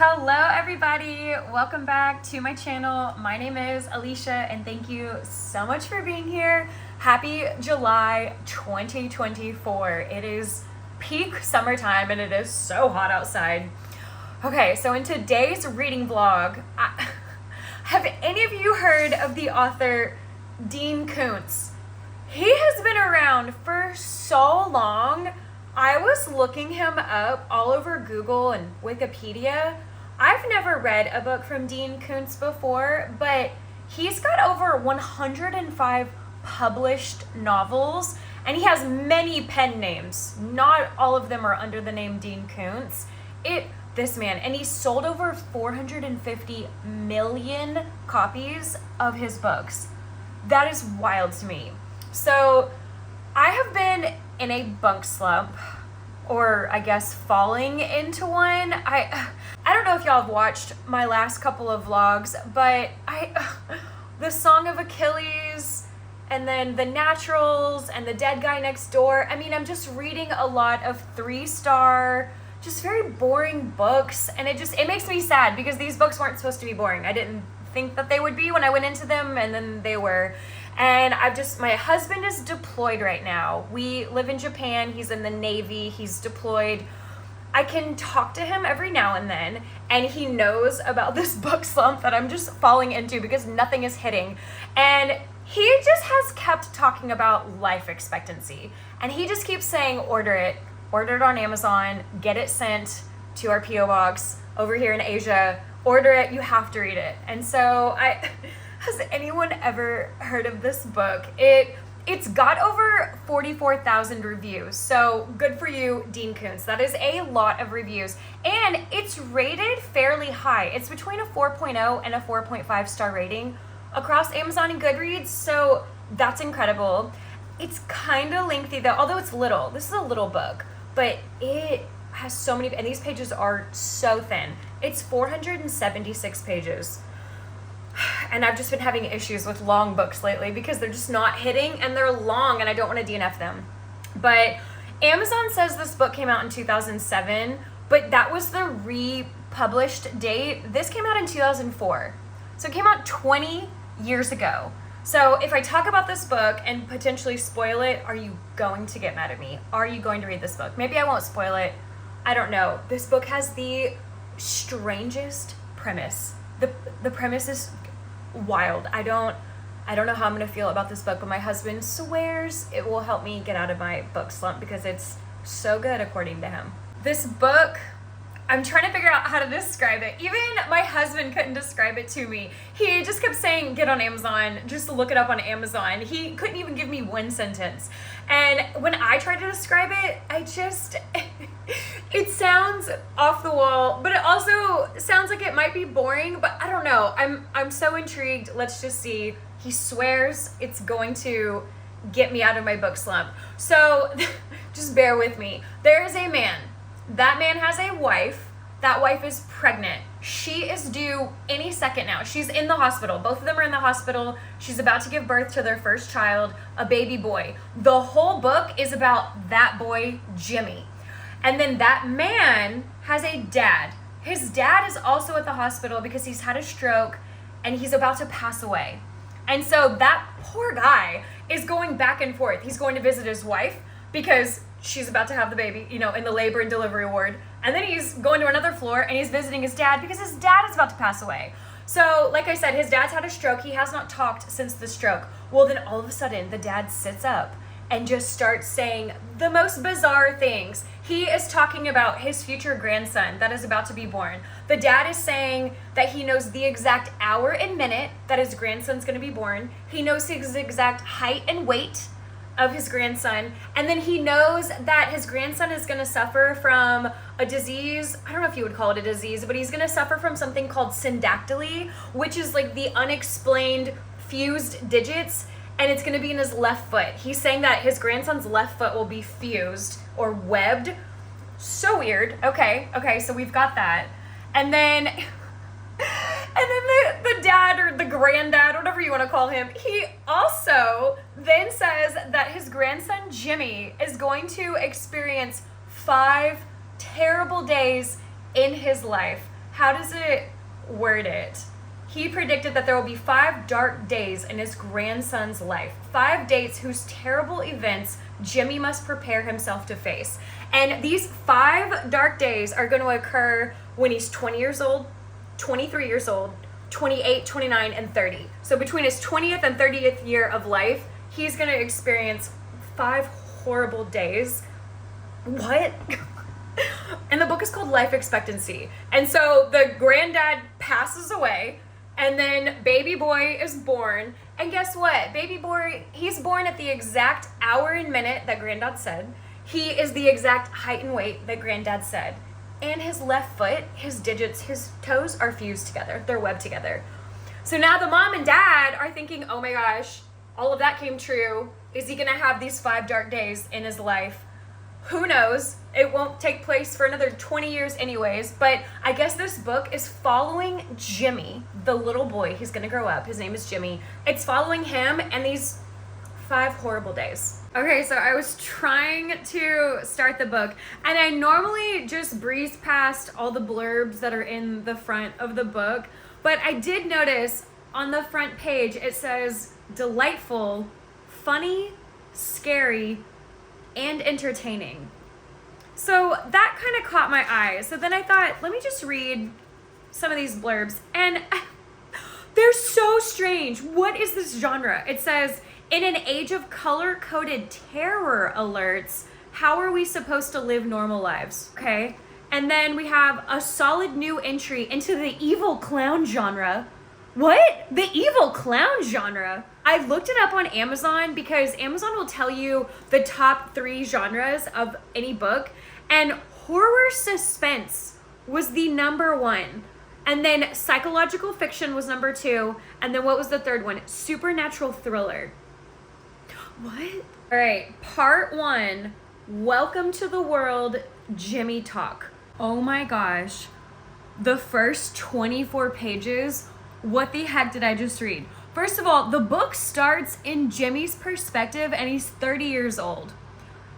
Hello everybody, welcome back to my channel. My name is Alicia and thank you so much for being here. Happy July 2024. It is peak summertime and it is so hot outside. Okay, so in today's reading vlog, have any of you heard of the author Dean Koontz? He has been around for so long. I was looking him up all over Google and Wikipedia. I've never read a book from Dean Koontz before, but he's got over 105 published novels, and he has many pen names. Not all of them are under the name Dean Koontz. This man, and he sold over 450 million copies of his books. That is wild to me. So I have been in a bunk slump, or I guess falling into one. I don't know if y'all have watched my last couple of vlogs, but the Song of Achilles and then The Naturals and The Dead Guy Next Door. I mean, I'm just reading a lot of 3-star, just very boring books, and it makes me sad because these books weren't supposed to be boring. I didn't think that they would be when I went into them, and then they were. And my husband is deployed right now. We live in Japan. He's in the Navy. He's deployed. I can talk to him every now and then, and he knows about this book slump that I'm just falling into because nothing is hitting. And he just has kept talking about life expectancy. And he just keeps saying, order it on Amazon, get it sent to our P.O. box over here in Asia. Order it, you have to read it. And so has anyone ever heard of this book? It's got over 44,000 reviews. So good for you, Dean Koontz. That is a lot of reviews. And it's rated fairly high. It's between a 4.0 and a 4.5 star rating across Amazon and Goodreads. So that's incredible. It's kind of lengthy though, although it's little. This is a little book, but it has so many, and these pages are so thin. It's 476 pages. And I've just been having issues with long books lately because they're just not hitting, and they're long and I don't want to DNF them. But Amazon says this book came out in 2007, but that was the republished date. This came out in 2004. So it came out 20 years ago. So if I talk about this book and potentially spoil it, are you going to get mad at me? Are you going to read this book? Maybe I won't spoil it. I don't know. This book has the strangest premise. The premise is wild. I don't know how I'm gonna feel about this book, but my husband swears it will help me get out of my book slump because it's so good according to him. This book, I'm trying to figure out how to describe it. Even my husband couldn't describe it to me. He just kept saying, get on Amazon, just look it up on Amazon. He couldn't even give me one sentence. And when I tried to describe it, it sounds off the wall, but it also sounds like it might be boring, but I don't know. I'm so intrigued. Let's just see. He swears it's going to get me out of my book slump. So just bear with me. There is a man. That man has a wife. That wife is pregnant. She is due any second now. She's in the hospital. Both of them are in the hospital. She's about to give birth to their first child, a baby boy. The whole book is about that boy, Jimmy. And then that man has a dad. His dad is also at the hospital because he's had a stroke and he's about to pass away. And so that poor guy is going back and forth. He's going to visit his wife because she's about to have the baby, in the labor and delivery ward. And then he's going to another floor and he's visiting his dad because his dad is about to pass away. So, like I said, his dad's had a stroke. He has not talked since the stroke. Well, then all of a sudden, the dad sits up and just starts saying the most bizarre things. He is talking about his future grandson that is about to be born. The dad is saying that he knows the exact hour and minute that his grandson's going to be born. He knows his exact height and weight of his grandson, and then he knows that his grandson is going to suffer from a disease. I don't know if you would call it a disease, but he's going to suffer from something called syndactyly, which is like the unexplained fused digits, and it's going to be in his left foot. He's saying that his grandson's left foot will be fused or webbed. So weird. Okay, so we've got that. And then the dad or the granddad, whatever you want to call him, he also then says that his grandson Jimmy is going to experience 5 terrible days in his life how does it word it? He predicted that there will be 5 dark days in his grandson's life. 5 days whose terrible events Jimmy must prepare himself to face. And these 5 dark days are going to occur when he's 20 years old, 23 years old, 28, 29, and 30. So between his 20th and 30th year of life, he's going to experience 5 horrible days. What? And the book is called Life Expectancy. And so the granddad passes away, and then baby boy is born. And guess what? Baby boy, he's born at the exact hour and minute that granddad said. He is the exact height and weight that granddad said. And his left foot, his digits, his toes are fused together. They're webbed together. So now the mom and dad are thinking, oh my gosh, all of that came true. Is he gonna have these 5 dark days in his life? Who knows? It won't take place for another 20 years anyways, but I guess this book is following Jimmy, the little boy. He's gonna grow up. His name is Jimmy. It's following him and these 5 horrible days. Okay, so I was trying to start the book, and I normally just breeze past all the blurbs that are in the front of the book, but I did notice on the front page it says delightful, funny, scary, and entertaining. So that kind of caught my eye. So then I thought, let me just read some of these blurbs, and they're so strange. What is this genre? It says, in an age of color-coded terror alerts, how are we supposed to live normal lives? Okay. And then we have a solid new entry into the evil clown genre. What? The evil clown genre? I looked it up on Amazon because Amazon will tell you the top 3 genres of any book, and horror suspense was the number 1. And then psychological fiction was number 2. And then what was the third one? Supernatural thriller. What? All right, part 1, welcome to the world, Jimmy talk. Oh my gosh, the first 24 pages, what the heck did I just read? First of all, the book starts in Jimmy's perspective, and he's 30 years old.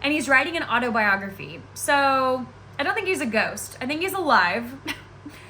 And he's writing an autobiography. So I don't think he's a ghost. I think he's alive.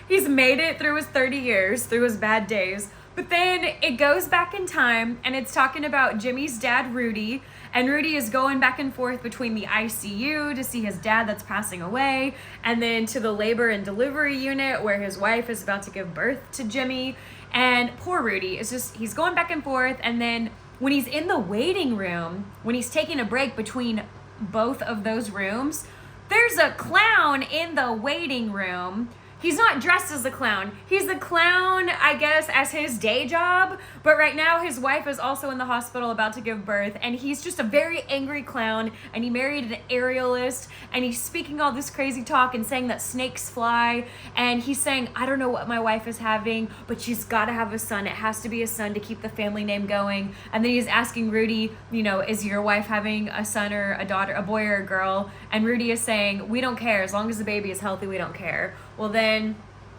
He's made it through his 30 years, through his bad days. But then it goes back in time, and it's talking about Jimmy's dad, Rudy. And Rudy is going back and forth between the ICU to see his dad that's passing away, and then to the labor and delivery unit where his wife is about to give birth to Jimmy. And poor Rudy is just, he's going back and forth. And then when he's in the waiting room, when he's taking a break between both of those rooms, there's a clown in the waiting room. He's not dressed as a clown. He's a clown, I guess, as his day job. But right now, his wife is also in the hospital about to give birth. And he's just a very angry clown. And he married an aerialist. And he's speaking all this crazy talk and saying that snakes fly. And he's saying, I don't know what my wife is having, but she's got to have a son. It has to be a son to keep the family name going. And then he's asking Rudy, you know, is your wife having a son or a daughter, a boy or a girl? And Rudy is saying, we don't care. As long as the baby is healthy, we don't care. Well, then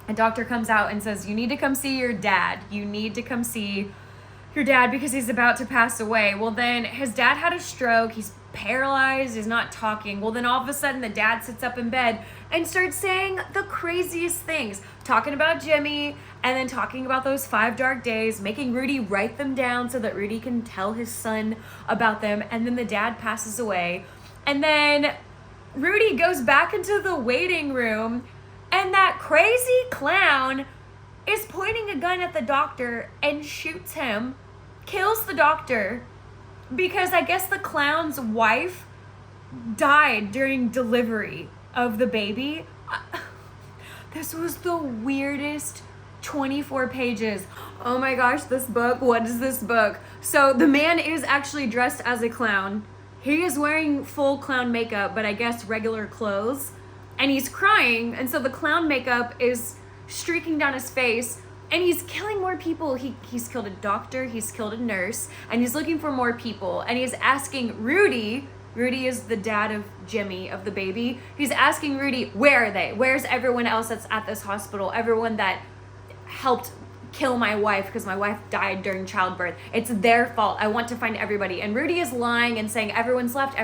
a doctor comes out and says, you need to come see your dad. You need to come see your dad because he's about to pass away. Well, then his dad had a stroke. He's paralyzed. He's not talking. Well, then all of a sudden the dad sits up in bed and starts saying the craziest things, talking about Jimmy and then talking about those 5 dark days, making Rudy write them down so that Rudy can tell his son about them. And then the dad passes away. And then Rudy goes back into the waiting room, and that crazy clown is pointing a gun at the doctor and shoots him, kills the doctor, because I guess the clown's wife died during delivery of the baby. This was the weirdest 24 pages. Oh my gosh, this book, what is this book? So the man is actually dressed as a clown. He is wearing full clown makeup, but I guess regular clothes. And he's crying, and so the clown makeup is streaking down his face, and he's killing more people. He's killed a doctor, he's killed a nurse, and he's looking for more people. And he's asking Rudy is the dad of Jimmy, of the baby. He's asking Rudy, where are they? Where's everyone else that's at this hospital? Everyone that helped kill my wife because my wife died during childbirth. It's their fault. I want to find everybody. And Rudy is lying and saying everyone's left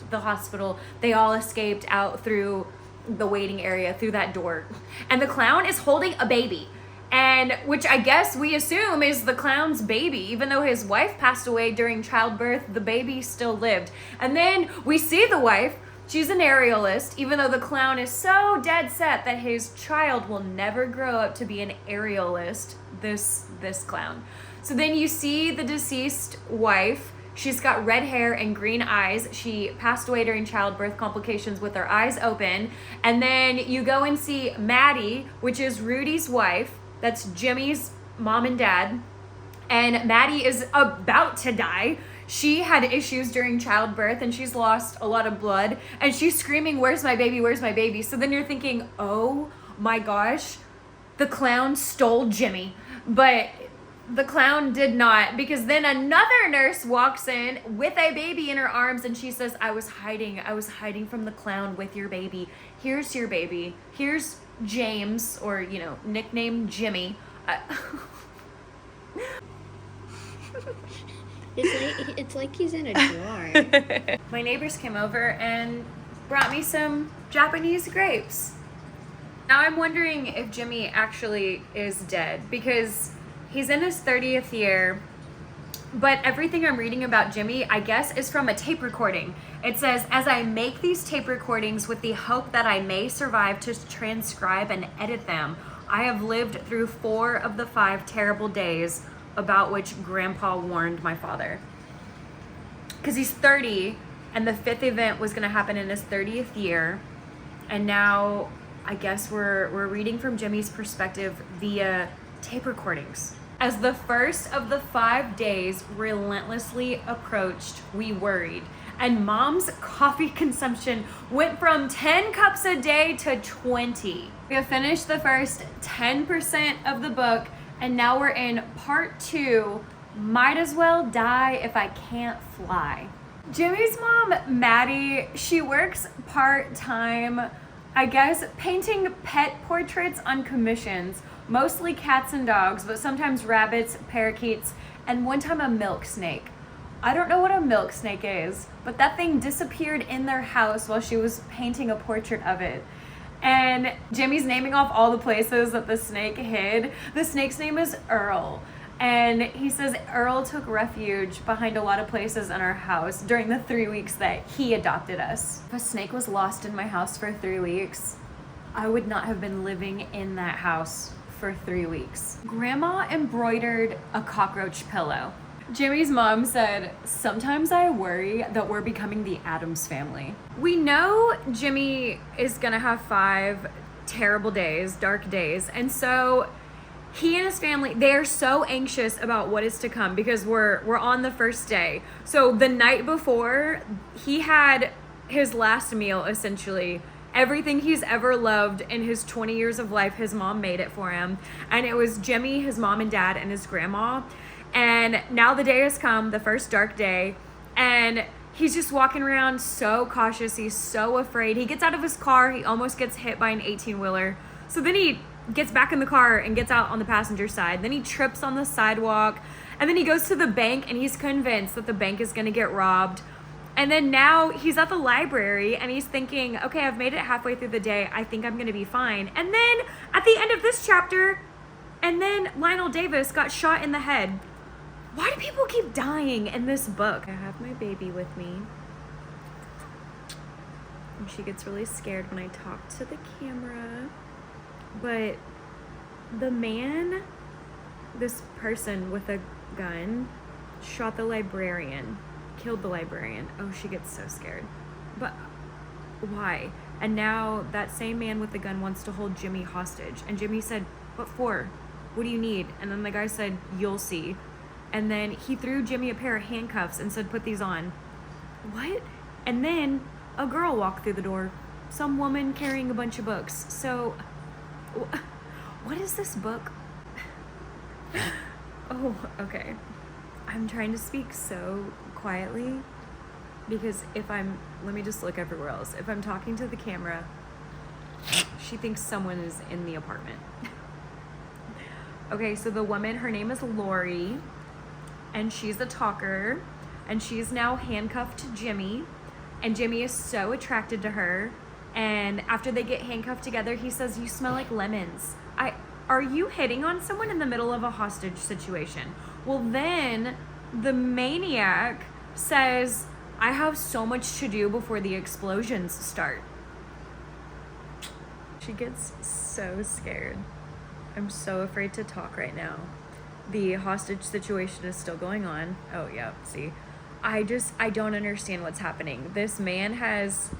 the hospital. They all escaped out through the waiting area through that door. And the clown is holding a baby. And which I guess we assume is the clown's baby. Even though his wife passed away during childbirth, the baby still lived. And then we see the wife. She's an aerialist, even though the clown is so dead set that his child will never grow up to be an aerialist, this clown. So then you see the deceased wife. She's got red hair and green eyes. She passed away during childbirth complications with her eyes open. And then you go and see Maddie, which is Rudy's wife. That's Jimmy's mom and dad. And Maddie is about to die. She had issues during childbirth and she's lost a lot of blood. And she's screaming, "Where's my baby? Where's my baby?" So then you're thinking, oh my gosh, the clown stole Jimmy. But the clown did not, because then another nurse walks in with a baby in her arms and she says, I was hiding from the clown with your baby. Here's your baby. Here's James, or, nickname Jimmy. It's like he's in a jar. My neighbors came over and brought me some Japanese grapes. Now I'm wondering if Jimmy actually is dead, because he's in his 30th year, but everything I'm reading about Jimmy, I guess, is from a tape recording. It says, as I make these tape recordings with the hope that I may survive to transcribe and edit them, I have lived through 4 of the 5 terrible days about which Grandpa warned my father. Because he's 30, and the 5th event was going to happen in his 30th year, and now I guess we're reading from Jimmy's perspective via tape recordings. As the first of the 5 days relentlessly approached, we worried, and Mom's coffee consumption went from 10 cups a day to 20. We have finished the first 10% of the book, and now we're in part 2, Might As Well Die If I Can't Fly. Jimmy's mom, Maddie, she works part-time, I guess, painting pet portraits on commissions, mostly cats and dogs, but sometimes rabbits, parakeets, and one time a milk snake. I don't know what a milk snake is, but that thing disappeared in their house while she was painting a portrait of it. And Jimmy's naming off all the places that the snake hid. The snake's name is Earl. And he says Earl took refuge behind a lot of places in our house during the 3 weeks that he adopted us. If a snake was lost in my house for 3 weeks, I would not have been living in that house for 3 weeks. Grandma embroidered a cockroach pillow. Jimmy's mom said, sometimes I worry that we're becoming the Addams family. We know Jimmy is gonna have 5 terrible days, dark days, and so he and his family, they are so anxious about what is to come because we're on the first day. So the night before, he had his last meal, essentially. Everything he's ever loved in his 20 years of life, his mom made it for him. And it was Jimmy, his mom and dad, and his grandma. And now the day has come, the first dark day, and he's just walking around so cautious. He's so afraid. He gets out of his car. He almost gets hit by an 18-wheeler. So then he gets back in the car and gets out on the passenger side. Then he trips on the sidewalk. And then he goes to the bank, and he's convinced that the bank is going to get robbed. And then now he's at the library, and he's thinking, okay, I've made it halfway through the day. I think I'm going to be fine. And then at the end of this chapter, and then Lionel Davis got shot in the head. Why do people keep dying in this book? I have my baby with me. And she gets really scared when I talk to the camera. But the man, this person with a gun, shot the librarian, killed the librarian. Oh, she gets so scared. But why? And now that same man with the gun wants to hold Jimmy hostage. And Jimmy said, what for? What do you need? And then the guy said, you'll see. And then he threw Jimmy a pair of handcuffs and said, put these on. What? And then a girl walked through the door. Some woman carrying a bunch of books. So, what is this book? Oh, okay. I'm trying to speak so quietly because let me just look everywhere else. If I'm talking to the camera, she thinks someone is in the apartment. Okay, so the woman, her name is Lori. And she's a talker, and she's now handcuffed to Jimmy, and Jimmy is so attracted to her And after they get handcuffed together, he says, "You smell like lemons." Are you hitting on someone in the middle of a hostage situation? Well, then the maniac says, "I have so much to do before the explosions start." She gets so scared. I'm so afraid to talk right now. The hostage situation is still going on. Oh, yeah, see. I don't understand what's happening. This man has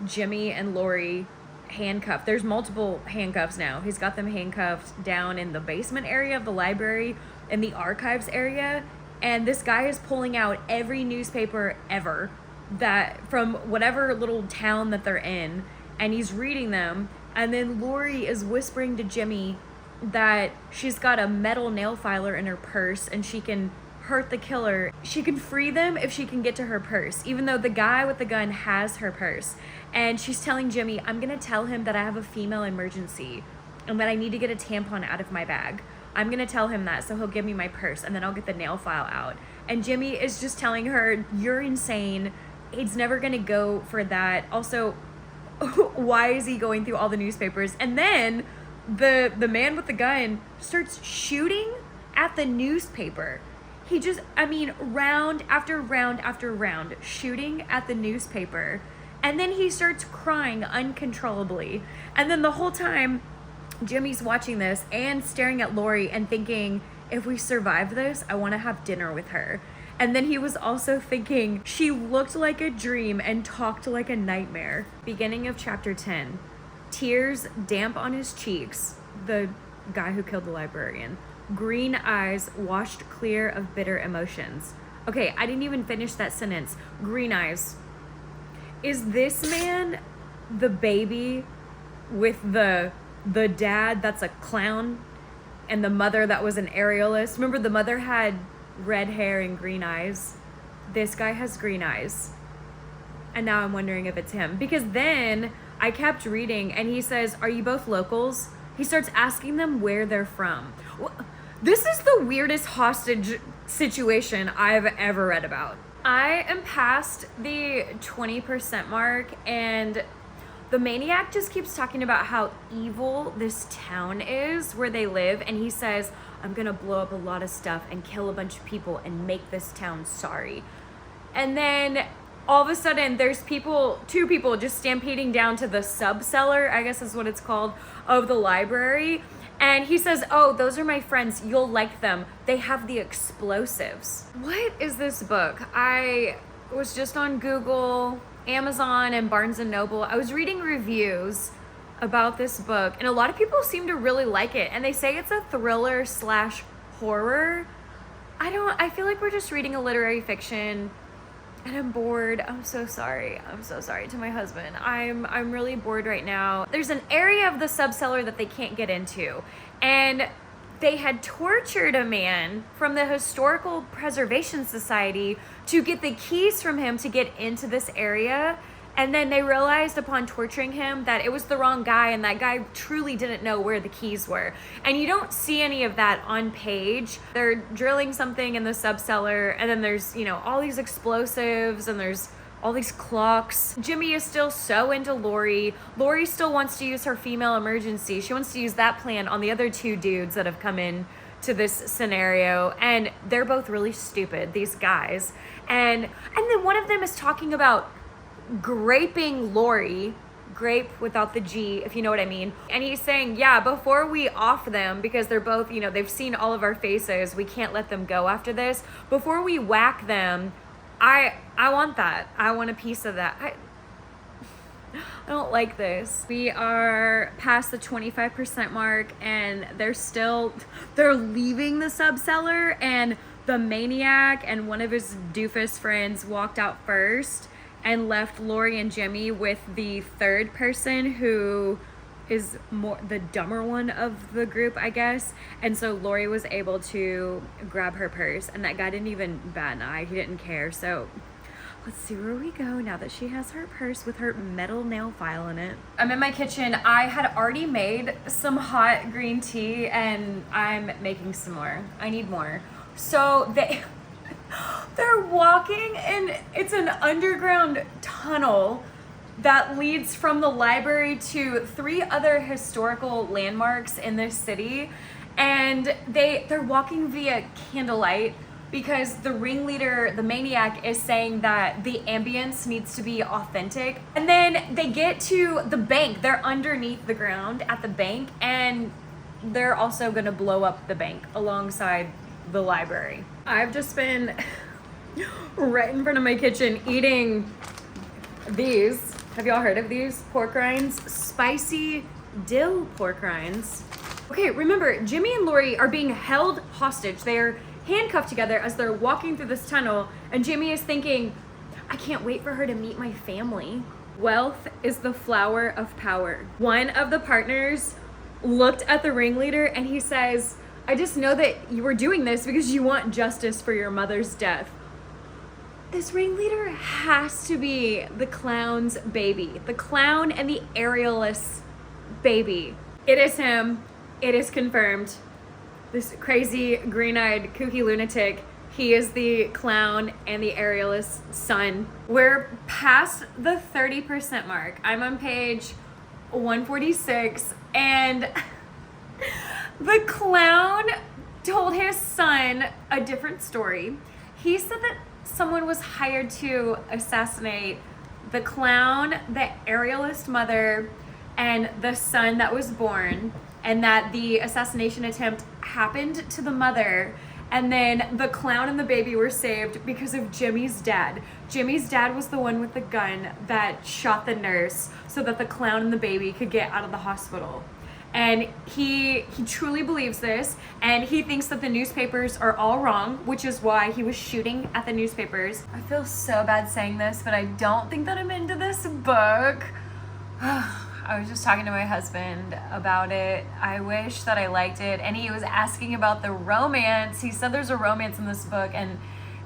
Jimmy and Lori handcuffed. There's multiple handcuffs now. He's got them handcuffed down in the basement area of the library, in the archives area, and this guy is pulling out every newspaper ever that from whatever little town that they're in, and he's reading them. And then Lori is whispering to Jimmy that she's got a metal nail filer in her purse and she can hurt the killer. She can free them if she can get to her purse, even though the guy with the gun has her purse. And she's telling Jimmy, "I'm gonna tell him that I have a female emergency and that I need to get a tampon out of my bag. I'm gonna tell him that so he'll give me my purse and then I'll get the nail file out." And Jimmy is just telling her, "You're insane. He's never gonna go for that. Also, why is he going through all the newspapers?" And then the man with the gun starts shooting at the newspaper. He just, round after round after round, shooting at the newspaper. And then he starts crying uncontrollably. And then the whole time, Jimmy's watching this and staring at Lori and thinking, if we survive this, I want to have dinner with her. And then he was also thinking, she looked like a dream and talked like a nightmare. Beginning of chapter 10. Tears damp on his cheeks, the guy who killed the librarian. Green eyes washed clear of bitter emotions. Okay, I didn't even finish that sentence. Green eyes. Is this man the baby with the dad that's a clown and the mother that was an aerialist? Remember, the mother had red hair and green eyes. This guy has green eyes. And now I'm wondering if it's him. Because then I kept reading and he says, "Are you both locals?" He starts asking them where they're from. This is the weirdest hostage situation I've ever read about. I am past the 20% mark and the maniac just keeps talking about how evil this town is where they live. And he says, "I'm gonna blow up a lot of stuff and kill a bunch of people and make this town sorry." And then all of a sudden there's two people just stampeding down to the sub-cellar, I guess is what it's called, of the library. And he says, "Oh, those are my friends. You'll like them. They have the explosives." What is this book? I was just on Google, Amazon, and Barnes & Noble. I was reading reviews about this book, and a lot of people seem to really like it. And they say it's a thriller/horror. I feel like we're just reading a literary fiction. And I'm bored. I'm so sorry. I'm so sorry to my husband. I'm really bored right now. There's an area of the subcellar that they can't get into. And they had tortured a man from the Historical Preservation Society to get the keys from him to get into this area. And then they realized upon torturing him that it was the wrong guy and that guy truly didn't know where the keys were. And you don't see any of that on page. They're drilling something in the subcellar and then there's, all these explosives and there's all these clocks. Jimmy is still so into Lori. Lori still wants to use her female emergency. She wants to use that plan on the other two dudes that have come in to this scenario. And they're both really stupid, these guys. And then one of them is talking about graping Lori, grape without the G, if you know what I mean. And he's saying, yeah, before we off them, because they're both, they've seen all of our faces, we can't let them go after this. Before we whack them, I want that. I want a piece of that. I don't like this. We are past the 25% mark and they're leaving the subcellar, and the maniac and one of his doofus friends walked out first and left Lori and Jimmy with the third person, who is more the dumber one of the group, I guess. And so Lori was able to grab her purse, and that guy didn't even bat an eye. He didn't care. So let's see where we go now that she has her purse with her metal nail file in it. I'm in my kitchen. I had already made some hot green tea and I'm making some more. I need more. So they're walking and it's an underground tunnel that leads from the library to 3 other historical landmarks in this city. And they're walking via candlelight because the ringleader, the maniac, is saying that the ambience needs to be authentic. And then they get to the bank. They're underneath the ground at the bank, and they're also gonna blow up the bank alongside the library. I've just been right in front of my kitchen eating these. Have y'all heard of these pork rinds? Spicy dill pork rinds. Okay, remember, Jimmy and Lori are being held hostage. They're handcuffed together as they're walking through this tunnel, and Jimmy is thinking, I can't wait for her to meet my family. Wealth is the flower of power. One of the partners looked at the ringleader and he says, I just know that you were doing this because you want justice for your mother's death. This ringleader has to be the clown's baby. The clown and the aerialist's baby. It is him. It is confirmed. This crazy, green-eyed, kooky lunatic, he is the clown and the aerialist's son. We're past the 30% mark. I'm on page 146, and the clown told his son a different story. He said that someone was hired to assassinate the clown, the aerialist mother, and the son that was born, and that the assassination attempt happened to the mother, and then the clown and the baby were saved because of Jimmy's dad. Jimmy's dad was the one with the gun that shot the nurse so that the clown and the baby could get out of the hospital. And he truly believes this, and he thinks that the newspapers are all wrong, which is why he was shooting at the newspapers. I feel so bad saying this, but I don't think that I'm into this book. I was just talking to my husband about it. I wish that I liked it, and he was asking about the romance. He said there's a romance in this book, and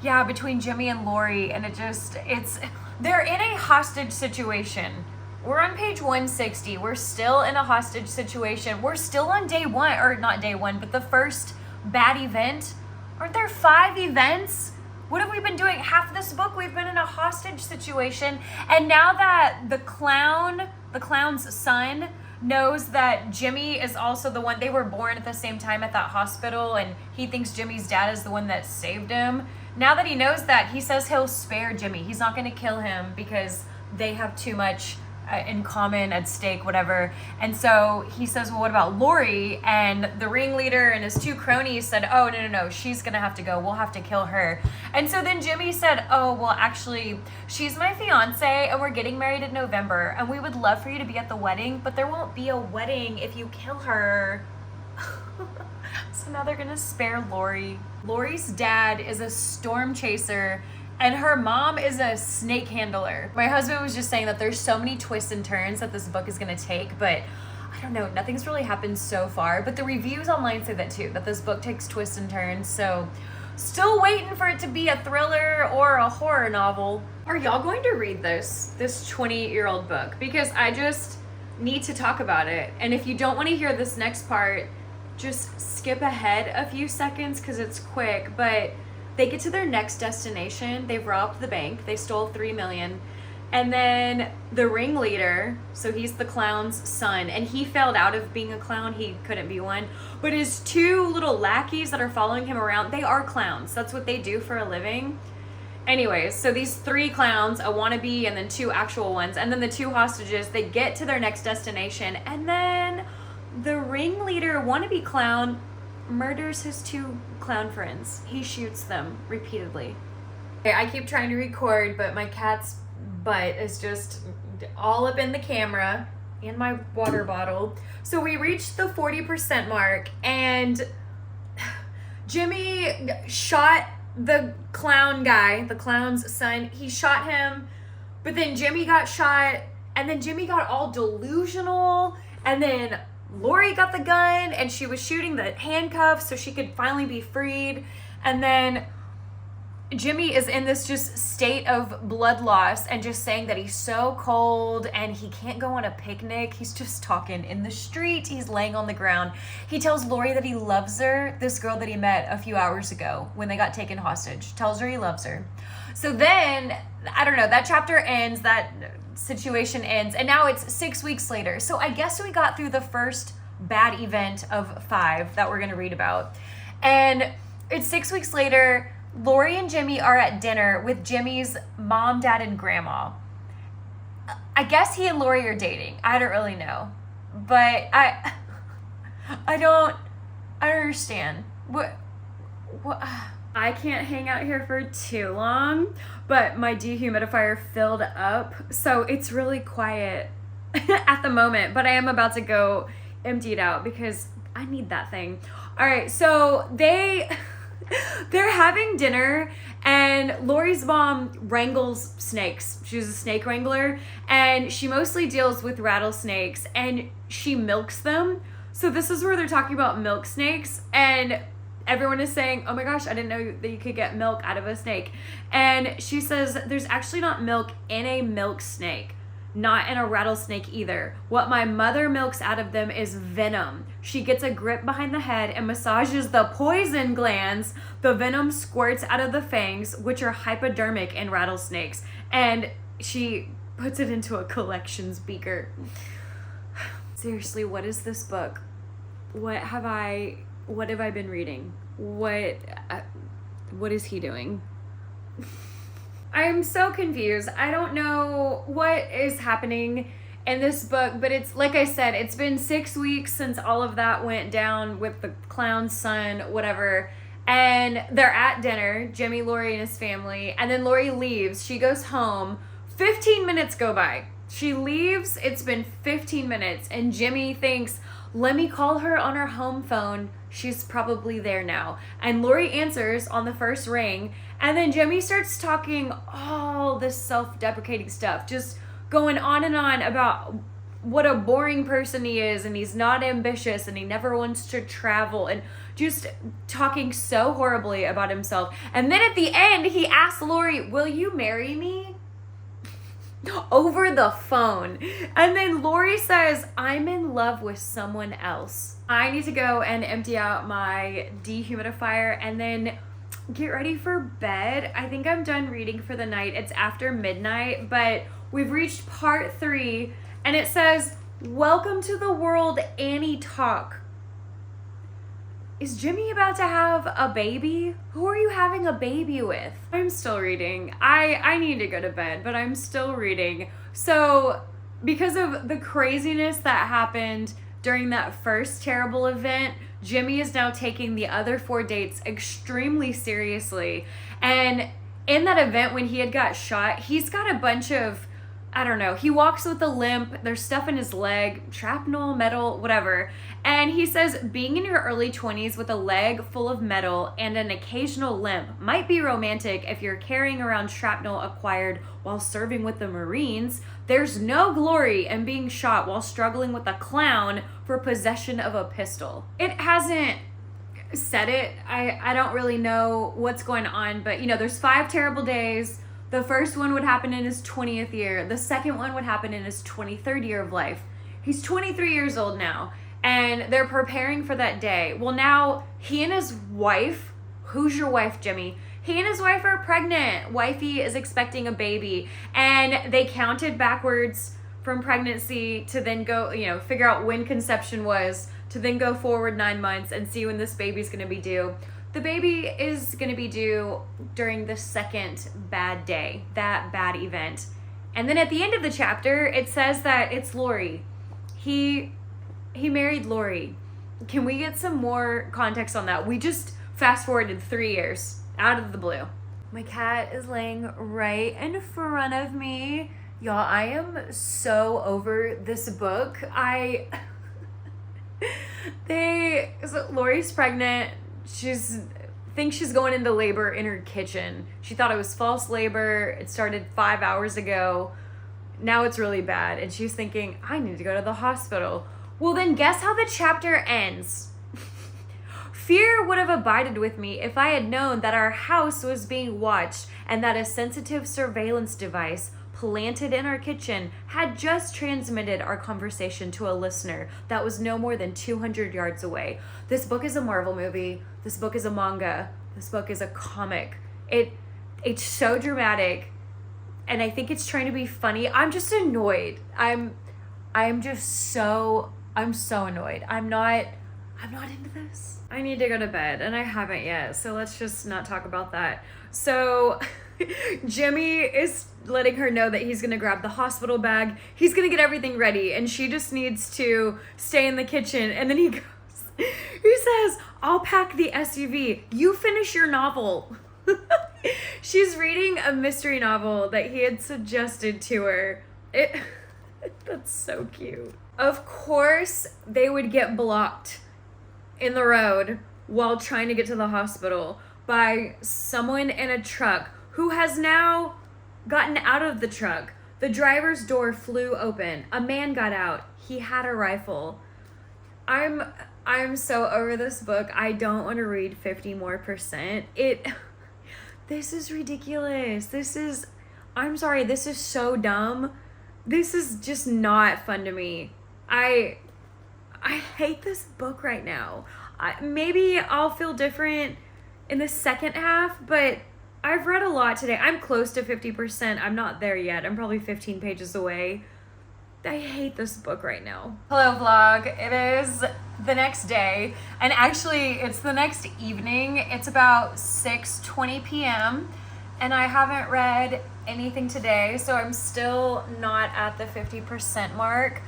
yeah, between Jimmy and Lori, and they're in a hostage situation. We're on page 160. We're still in a hostage situation. We're still on day 1, or not day 1, but the first bad event. Aren't there 5 events? What have we been doing? Half of this book, we've been in a hostage situation. And now that the clown's son knows that Jimmy is also the one, they were born at the same time at that hospital, and he thinks Jimmy's dad is the one that saved him. Now that he knows that, he says he'll spare Jimmy. He's not going to kill him because they have too much in common, at stake, whatever. And so he says, well, what about Lori? And the ringleader and his 2 cronies said, oh, no, she's gonna have to go. We'll have to kill her. And so then Jimmy said, oh, well, actually, she's my fiance, and we're getting married in November, and we would love for you to be at the wedding, but there won't be a wedding if you kill her. So now they're gonna spare Lori. Lori's dad is a storm chaser, and her mom is a snake handler. My husband was just saying that there's so many twists and turns that this book is gonna take, but I don't know, nothing's really happened so far. But the reviews online say that too, that this book takes twists and turns. So still waiting for it to be a thriller or a horror novel. Are y'all going to read this 20-year-old book? Because I just need to talk about it. And if you don't want to hear this next part, just skip ahead a few seconds because it's quick. But they get to their next destination. They've robbed the bank. They stole $3 million. And then the ringleader, so he's the clown's son, and he failed out of being a clown. He couldn't be one. But his 2 little lackeys that are following him around, they are clowns. That's what they do for a living. Anyways, so these 3 clowns, a wannabe and then 2 actual ones, and then the 2 hostages, they get to their next destination, and then the ringleader wannabe clown murders his 2 clown friends. He shoots them repeatedly. Okay, I keep trying to record, but my cat's butt is just all up in the camera and my water bottle. So we reached the 40% mark, and Jimmy shot the clown guy, the clown's son. He shot him, but then Jimmy got shot, and then Jimmy got all delusional, and then Lori got the gun, and she was shooting the handcuffs so she could finally be freed. And then Jimmy is in this just state of blood loss and just saying that he's so cold and he can't go on a picnic. He's just talking in the street. He's laying on the ground. He tells Lori that he loves her, this girl that he met a few hours ago when they got taken hostage. Tells her he loves her. So then, I don't know, that chapter ends, that situation ends, and now it's 6 weeks later. So I guess we got through the first bad event of 5 that we're going to read about. And it's 6 weeks later. Lori and Jimmy are at dinner with Jimmy's mom, dad, and grandma. I guess he and Lori are dating. I don't really know. But I don't understand. What I can't hang out here for too long, but my dehumidifier filled up, so it's really quiet at the moment, but I am about to go empty it out because I need that thing. All right, so they're having dinner, and Lori's mom wrangles snakes. She's a snake wrangler, and she mostly deals with rattlesnakes, and she milks them. So this is where they're talking about milk snakes, and everyone is saying, oh my gosh, I didn't know that you could get milk out of a snake. And she says, there's actually not milk in a milk snake. Not in a rattlesnake either. What my mother milks out of them is venom. She gets a grip behind the head and massages the poison glands. The venom squirts out of the fangs, which are hypodermic in rattlesnakes. And she puts it into a collections beaker. Seriously, what is this book? What have I been reading? What is he doing? I'm so confused. I don't know what is happening in this book, but it's like I said, it's been 6 weeks since all of that went down with the clown's son, whatever. And they're at dinner, Jimmy, Lori, and his family. And then Lori leaves. She goes home. 15 minutes go by. She leaves. It's been 15 minutes. And Jimmy thinks, let me call her on her home phone. She's probably there now. And Lori answers on the first ring. And then Jimmy starts talking all this self-deprecating stuff. Just going on and on about what a boring person he is. And he's not ambitious. And he never wants to travel. And just talking so horribly about himself. And then at the end, he asks Lori, will you marry me? Over the phone. And then Lori says, I'm in love with someone else. I need to go and empty out my dehumidifier and then get ready for bed. I think I'm done reading for the night. It's after midnight, but we've reached part 3, and it says, welcome to the world, Annie Talk. Is Jimmy about to have a baby? Who are you having a baby with? I'm still reading. I need to go to bed, but I'm still reading. So because of the craziness that happened during that first terrible event, Jimmy is now taking the other 4 dates extremely seriously. And in that event when he had got shot, he's got a bunch of, I don't know, he walks with a limp, there's stuff in his leg, shrapnel, metal, whatever. And he says being in your early 20s with a leg full of metal and an occasional limp might be romantic if you're carrying around shrapnel acquired while serving with the Marines. There's no glory in being shot while struggling with a clown for possession of a pistol. It hasn't said it. I don't really know what's going on, but there's 5 terrible days. The first one would happen in his 20th year. The second one would happen in his 23rd year of life. He's 23 years old now, and they're preparing for that day. Well, now he and his wife, who's your wife, Jimmy? He and his wife are pregnant. Wifey is expecting a baby, and they counted backwards from pregnancy to then go, figure out when conception was, to then go forward 9 months and see when this baby's going to be due. The baby is going to be due during the second bad day, that bad event. And then at the end of the chapter, it says that it's Lori. He married Lori. Can we get some more context on that? We just fast forwarded 3 years out of the blue. My cat is laying right in front of me. Y'all, I am so over this book. Lori's pregnant. Thinks she's going into labor in her kitchen. She thought it was false labor. It started 5 hours ago. Now it's really bad. And she's thinking, I need to go to the hospital. Well, then guess how the chapter ends? Fear would have abided with me if I had known that our house was being watched and that a sensitive surveillance device planted in our kitchen had just transmitted our conversation to a listener that was no more than 200 yards away. This book is a Marvel movie. This book is a manga. This book is a comic. It's so dramatic. and I think it's trying to be funny. I'm just annoyed. I'm so annoyed. I'm not into this. I need to go to bed, and I haven't yet, so let's just not talk about that. So Jimmy is letting her know that he's gonna grab the hospital bag. He's gonna get everything ready, and she just needs to stay in the kitchen. And then he says, I'll pack the SUV. You finish your novel. She's reading a mystery novel that he had suggested to her. That's so cute. Of course, they would get blocked in the road while trying to get to the hospital by someone in a truck who has now gotten out of the truck. The driver's door flew open. A man got out. He had a rifle. I'm so over this book. I don't want to read 50 more percent. This is ridiculous. I'm sorry, this is so dumb. This is just not fun to me. I hate this book right now. Maybe I'll feel different in the second half, but I've read a lot today. I'm close to 50%. I'm not there yet. I'm probably 15 pages away. I hate this book right now. Hello vlog. It is the next day, and actually it's the next evening. It's about 6:20 p.m. and I haven't read anything today, so I'm still not at the 50% mark.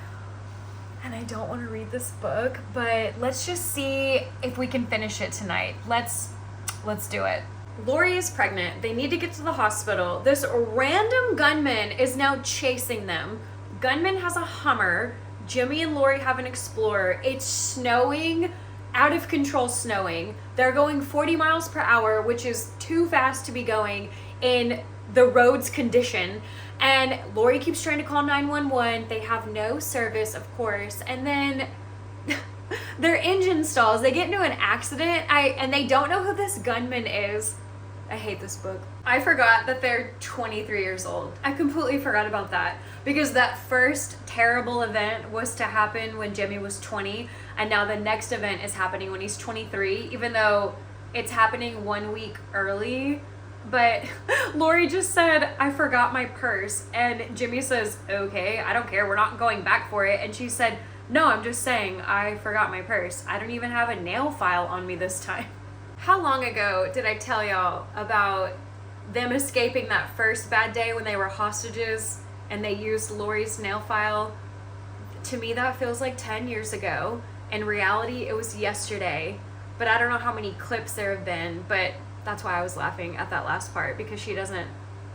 And I don't want to read this book, but let's just see if we can finish it tonight. Let's do it. Lori is pregnant. They need to get to the hospital. This random gunman is now chasing them. Gunman has a Hummer. Jimmy and Lori have an Explorer. It's snowing, out of control snowing. They're going 40 miles per hour, which is too fast to be going in the road's condition. And Lori keeps trying to call 911. They have no service, of course. And then their engine stalls. They get into an accident. And they don't know who this gunman is. I hate this book. I forgot that they're 23 years old. I completely forgot about that, because that first terrible event was to happen when Jimmy was 20, and now the next event is happening when he's 23, even though it's happening 1 week early. But Lori just said, I forgot my purse, and Jimmy says, okay, I don't care, we're not going back for it. And she said, no, I'm just saying I forgot my purse. I don't even have a nail file on me this time. How long ago did I tell y'all about them escaping that first bad day when they were hostages and they used Lori's nail file? To me, that feels like 10 years ago. In reality, it was yesterday. But I don't know how many clips there have been, but that's why I was laughing at that last part, because she doesn't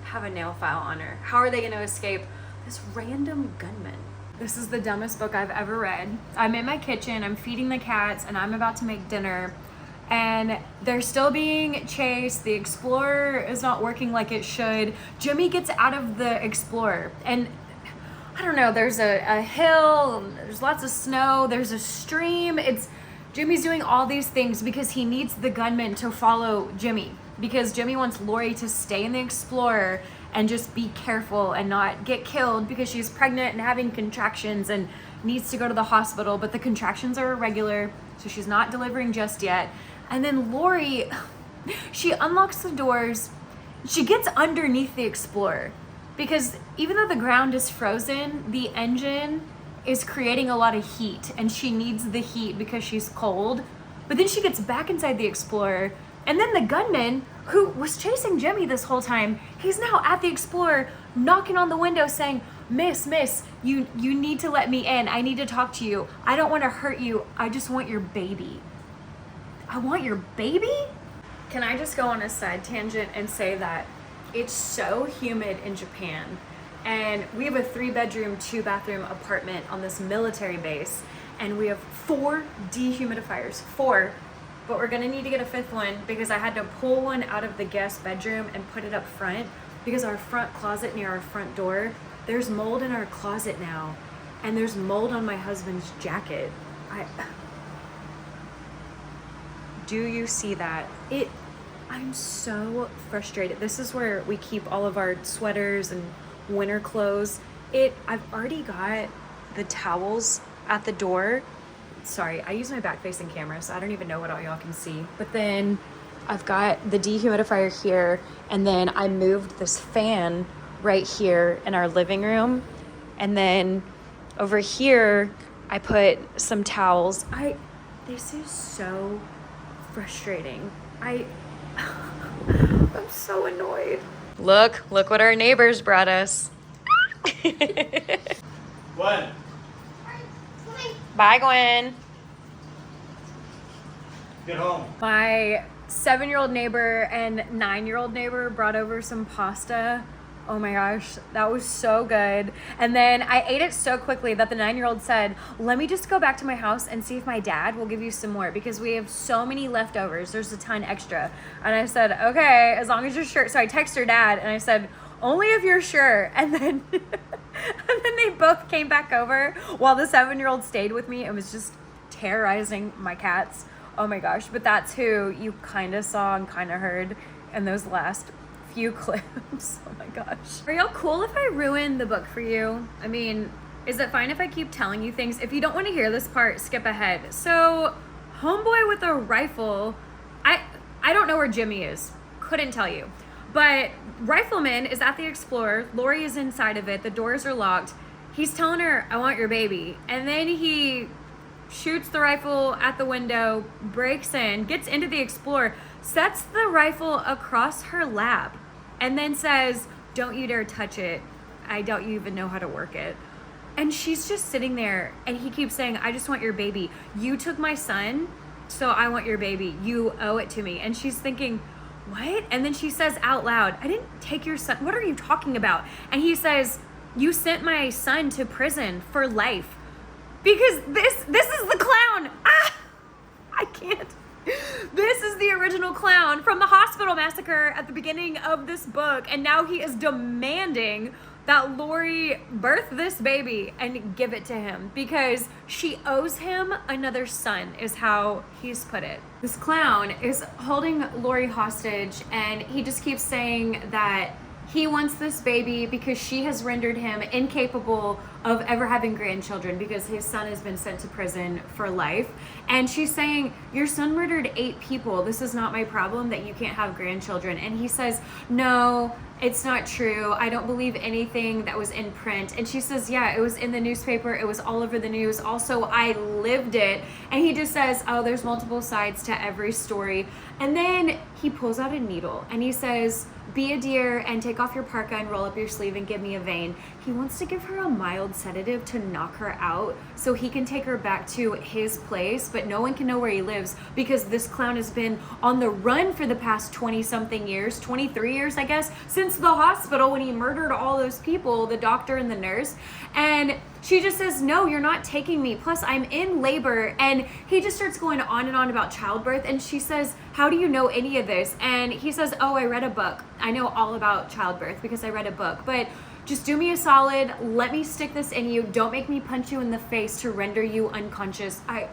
have a nail file on her. How are they going to escape this random gunman? This is the dumbest book I've ever read. I'm in my kitchen, I'm feeding the cats, and I'm about to make dinner. And they're still being chased. The Explorer is not working like it should. Jimmy gets out of the Explorer, and I don't know, there's a hill, there's lots of snow, there's a stream. Jimmy's doing all these things because he needs the gunman to follow Jimmy, because Jimmy wants Lori to stay in the Explorer and just be careful and not get killed, because she's pregnant and having contractions and needs to go to the hospital, but the contractions are irregular, so she's not delivering just yet. And then Lori, she unlocks the doors. She gets underneath the Explorer, because even though the ground is frozen, the engine is creating a lot of heat, and she needs the heat because she's cold. But then she gets back inside the Explorer, and then the gunman, who was chasing Jimmy this whole time, he's now at the Explorer, knocking on the window saying, Miss, you need to let me in. I need to talk to you. I don't want to hurt you. I just want your baby. I want your baby? Can I just go on a side tangent and say that it's so humid in Japan, and we have a 3-bedroom, 2-bathroom apartment on this military base, and we have 4 dehumidifiers, 4, but we're gonna need to get a 5th one, because I had to pull one out of the guest bedroom and put it up front, because our front closet near our front door, there's mold in our closet now, and there's mold on my husband's jacket. Do you see that? I'm so frustrated. This is where we keep all of our sweaters and winter clothes. I've already got the towels at the door. Sorry, I use my back-facing camera, so I don't even know what all y'all can see. But then I've got the dehumidifier here, and then I moved this fan right here in our living room. And then over here, I put some towels. This is so frustrating. I'm so annoyed. Look what our neighbors brought us. Gwen. Bye, Gwen. Get home. My 7-year-old neighbor and 9-year-old neighbor brought over some pasta. Oh my gosh, that was so good. And then I ate it so quickly that the 9-year-old said, let me just go back to my house and see if my dad will give you some more because we have so many leftovers. There's a ton extra. And I said, okay, as long as you're sure. So I texted her dad and I said, only if you're sure. And then and then they both came back over while the 7-year-old stayed with me and was just terrorizing my cats. Oh my gosh, but that's who you kind of saw and kind of heard in those last few clips. Oh my gosh. Are y'all cool if I ruin the book for you? I mean, is it fine if I keep telling you things? If you don't want to hear this part, skip ahead. So, homeboy with a rifle, I don't know where Jimmy is. Couldn't tell you. But Rifleman is at the Explorer. Lori is inside of it. The doors are locked. He's telling her, I want your baby. And then he shoots the rifle at the window, breaks in, gets into the Explorer, sets the rifle across her lap, and then says, don't you dare touch it. I doubt you even know how to work it. And she's just sitting there, and he keeps saying, I just want your baby. You took my son, so I want your baby. You owe it to me. And she's thinking, what? And then she says out loud, I didn't take your son. What are you talking about? And he says, you sent my son to prison for life. Because this is the clown. I can't. This is the original clown from the hospital massacre at the beginning of this book. And now he is demanding that Lori birth this baby and give it to him because she owes him another son, is how he's put it. This clown is holding Lori hostage, and he just keeps saying that he wants this baby because she has rendered him incapable of ever having grandchildren because his son has been sent to prison for life. And she's saying, your son murdered 8 people. This is not my problem that you can't have grandchildren. And he says, no, it's not true. I don't believe anything that was in print. And she says, yeah, it was in the newspaper. It was all over the news. Also, I lived it. And he just says, oh, there's multiple sides to every story. And then he pulls out a needle and he says, be a dear and take off your parka and roll up your sleeve and give me a vein. He wants to give her a mild sedative to knock her out so he can take her back to his place, but no one can know where he lives because this clown has been on the run for the past 20-something years, 23 years, I guess, since the hospital when he murdered all those people, the doctor and the nurse. And she just says, no, you're not taking me. Plus, I'm in labor. And he just starts going on and on about childbirth. And she says, how do you know any of this? And he says, oh, I read a book. I know all about childbirth because I read a book. But just do me a solid. Let me stick this in you. Don't make me punch you in the face to render you unconscious. I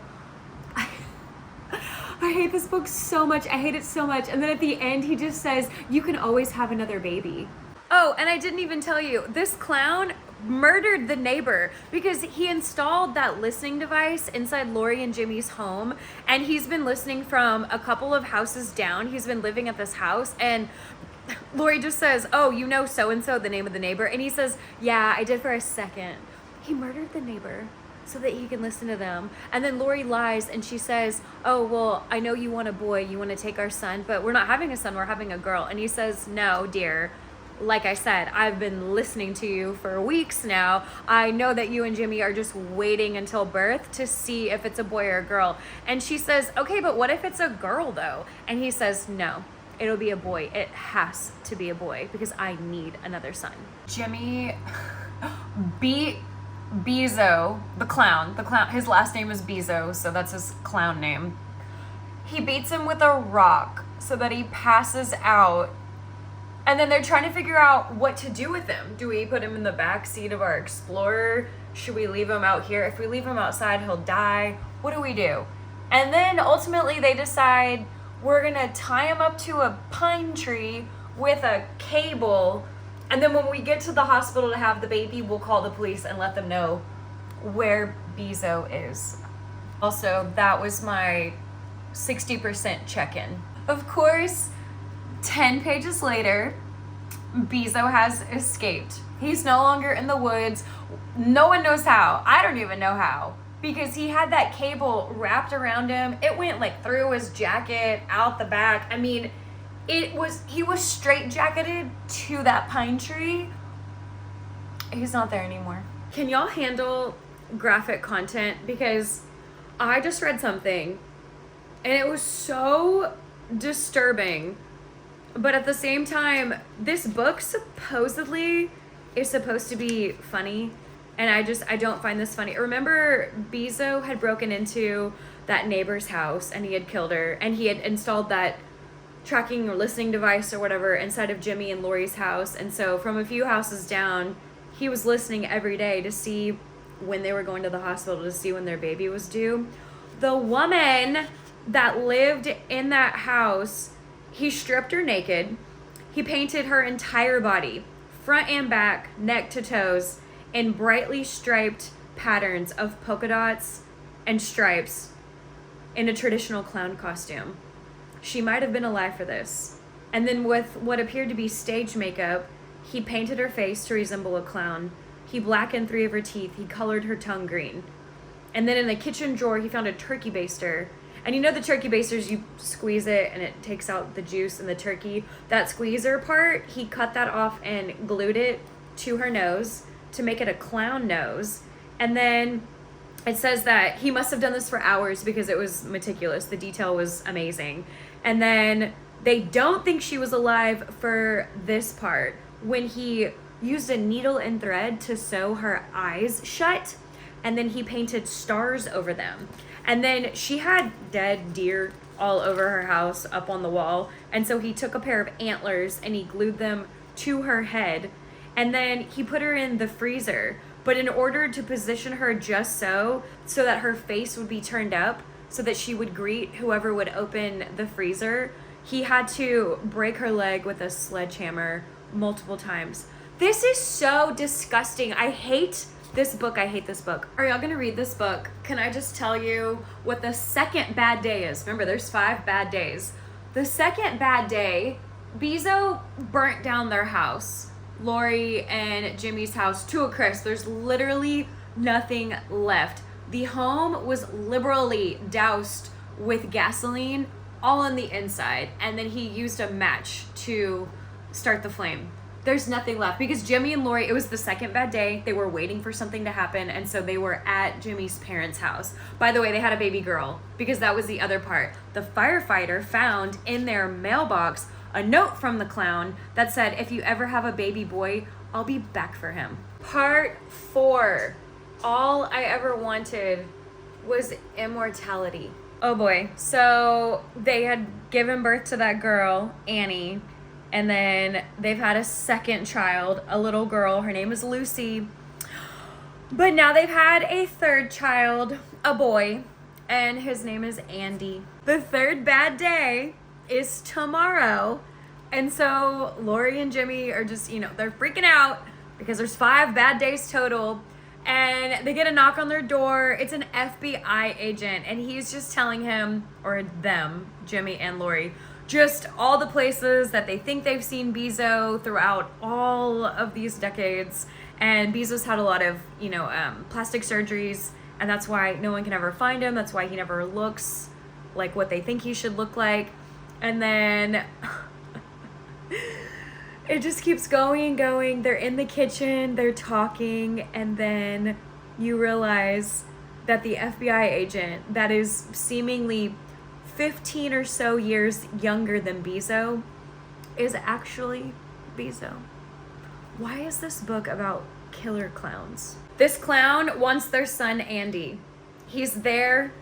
hate this book so much. I hate it so much. And then at the end, he just says, you can always have another baby. Oh, and I didn't even tell you, this clown murdered the neighbor because he installed that listening device inside Lori and Jimmy's home, and he's been listening from a couple of houses down. He's been living at this house, and Lori just says, oh, you know so-and-so, the name of the neighbor, and he says, yeah, I did for a second. He murdered the neighbor so that he can listen to them. And then Lori lies and she says, oh, well, I know you want a boy, you want to take our son, but we're not having a son, we're having a girl. And he says, no, dear. Like I said, I've been listening to you for weeks now. I know that you and Jimmy are just waiting until birth to see if it's a boy or a girl. And she says, okay, but what if it's a girl though? And he says, no, it'll be a boy. It has to be a boy because I need another son. Jimmy Bezo, the clown, his last name is Bezo, so that's his clown name. He beats him with a rock so that he passes out. And then they're trying to figure out what to do with him. Do we put him in the back seat of our Explorer? Should we leave him out here? If we leave him outside, he'll die. What do we do? And then ultimately they decide we're gonna tie him up to a pine tree with a cable. And then when we get to the hospital to have the baby, we'll call the police and let them know where Bezo is. Also, that was my 60% check-in. Of course, 10 pages later, Bezo has escaped. He's no longer in the woods. No one knows how. I don't even know how. Because he had that cable wrapped around him. It went like through his jacket, out the back. I mean, he was straight jacketed to that pine tree. He's not there anymore. Can y'all handle graphic content? Because I just read something and it was so disturbing. But at the same time, this book supposedly is supposed to be funny. And I don't find this funny. Remember, Bezo had broken into that neighbor's house and he had killed her. And he had installed that tracking or listening device or whatever inside of Jimmy and Lori's house. And so from a few houses down, he was listening every day to see when they were going to the hospital, to see when their baby was due. The woman that lived in that house, he stripped her naked. He painted her entire body, front and back, neck to toes, in brightly striped patterns of polka dots and stripes in a traditional clown costume. She might have been alive for this. And then with what appeared to be stage makeup, he painted her face to resemble a clown. He blackened 3 of her teeth. He colored her tongue green. And then in the kitchen drawer, he found a turkey baster. And you know the turkey basters, you squeeze it and it takes out the juice in the turkey. That squeezer part, he cut that off and glued it to her nose to make it a clown nose. And then it says that he must have done this for hours because it was meticulous. The detail was amazing. And then they don't think she was alive for this part, when he used a needle and thread to sew her eyes shut, and then he painted stars over them. And then she had dead deer all over her house up on the wall, and so he took a pair of antlers and he glued them to her head, and then he put her in the freezer. But in order to position her just so that her face would be turned up so that she would greet whoever would open the freezer, he had to break her leg with a sledgehammer multiple times. This is so disgusting. I hate this book. Are y'all gonna read this book? Can I just tell you what the second bad day is? Remember, there's 5 bad days. The second bad day, Bezo burnt down their house. Lori and Jimmy's house to a crisp. There's literally nothing left. The home was liberally doused with gasoline all on the inside, and then he used a match to start the flame. There's nothing left because Jimmy and Lori, it was the second bad day. They were waiting for something to happen, and so they were at Jimmy's parents' house. By the way, they had a baby girl because that was the other part. The firefighter found in their mailbox a note from the clown that said, if you ever have a baby boy, I'll be back for him. Part 4. All I ever wanted was immortality. Oh boy. So they had given birth to that girl, Annie, and then they've had a second child, a little girl. Her name is Lucy. But now they've had a third child, a boy, and his name is Andy. The third bad day is tomorrow. And so Lori and Jimmy are just, they're freaking out because there's 5 bad days total. And they get a knock on their door. It's an FBI agent. And he's just telling him, or them, Jimmy and Lori, just all the places that they think they've seen Bezo throughout all of these decades. And Bezo's had a lot of, plastic surgeries. And that's why no one can ever find him. That's why he never looks like what they think he should look like. And then it just keeps going and going. They're in the kitchen, they're talking, and then you realize that the FBI agent that is seemingly 15 or so years younger than Bezo is actually Bezo. Why is this book about killer clowns? This clown wants their son Andy. He's there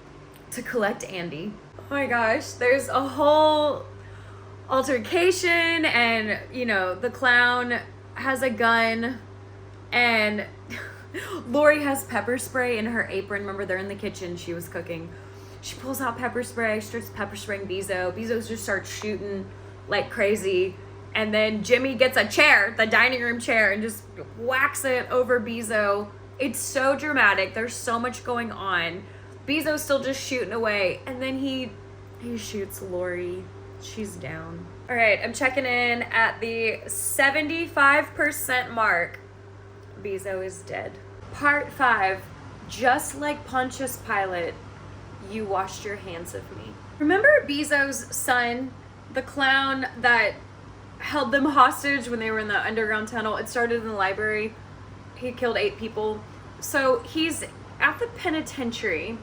to collect Andy. Oh my gosh, there's a whole altercation, and the clown has a gun, and Lori has pepper spray in her apron. Remember, they're in the kitchen, she was cooking. She pulls out pepper spray, starts pepper spraying Bezo. Bezo just starts shooting like crazy, and then Jimmy gets a chair, the dining room chair, and just whacks it over Bezo. It's so dramatic. There's so much going on. Bezo's still just shooting away, and then he shoots Lori. She's down. All right, I'm checking in at the 75% mark. Bezo is dead. Part 5. Just like Pontius Pilate, you washed your hands of me. Remember Bezo's son, the clown that held them hostage when they were in the underground tunnel? It started in the library. He killed 8 people. So he's at the penitentiary.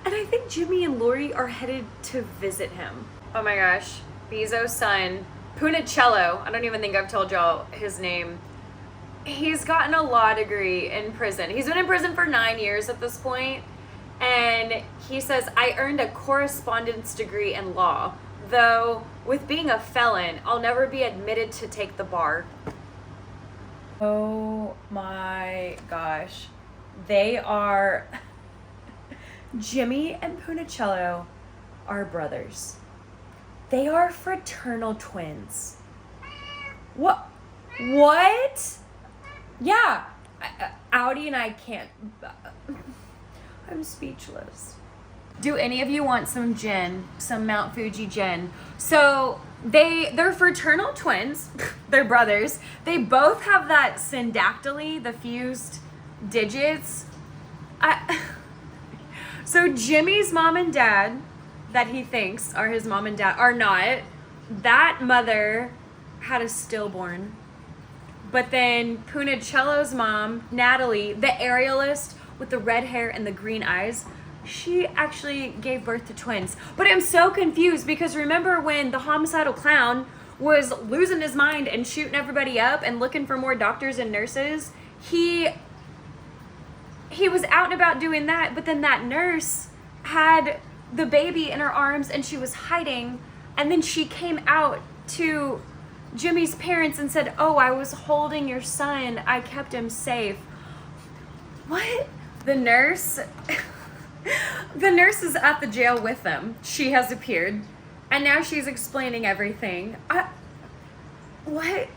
And I think Jimmy and Lori are headed to visit him. Oh my gosh. Bezo's son, Punicello. I don't even think I've told y'all his name. He's gotten a law degree in prison. He's been in prison for 9 years at this point. And he says, I earned a correspondence degree in law. Though, with being a felon, I'll never be admitted to take the bar. Oh my gosh. They are... Jimmy and Punicello are brothers. They are fraternal twins. What? Yeah. Audi and I can't... I'm speechless. Do any of you want some gin? Some Mount Fuji gin? So they're fraternal twins. They're brothers. They both have that syndactyly, the fused digits. So Jimmy's mom and dad, that he thinks are his mom and dad, are not. That mother had a stillborn. But then Punicello's mom, Natalie, the aerialist with the red hair and the green eyes, she actually gave birth to twins. But I'm so confused because remember when the homicidal clown was losing his mind and shooting everybody up and looking for more doctors and nurses? He was out and about doing that, but then that nurse had the baby in her arms and she was hiding, and then she came out to Jimmy's parents and said, oh, I was holding your son. I kept him safe. What? The nurse is at the jail with them. She has appeared, and now she's explaining everything. What?